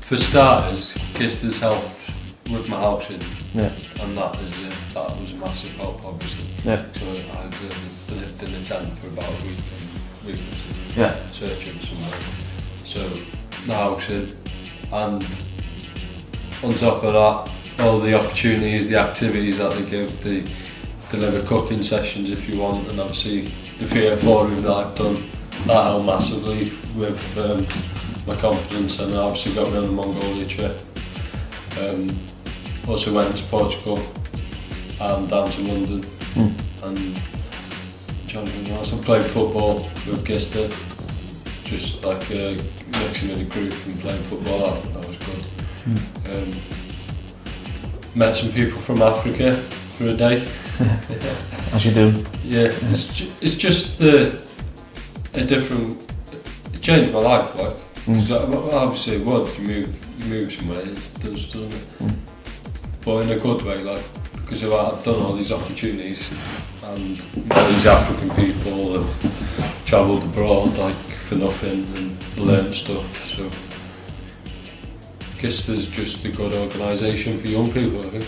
For starters, Gisda's helped with my housing, and that was a massive help, obviously. Yeah. So I lived in a tent for about a week or two, searching somewhere. So the housing, and on top of that, all the opportunities, the activities that they give. They deliver cooking sessions if you want, and obviously the theatre forum that I've done, that helped massively with my confidence, and I obviously got me on the Mongolia trip. Also went to Portugal and down to London, and I played football with Gisda, just like mixing with a group and playing football. That was good. Met some people from Africa for a day. As you do. Yeah, it's just a different. It changed my life, like. Obviously, it would. You move somewhere, it does, doesn't it? But in a good way, like, because I've done all these opportunities, and all these African people have travelled abroad, like, for nothing and learned stuff. So, Gisda's just a good organisation for young people, I think.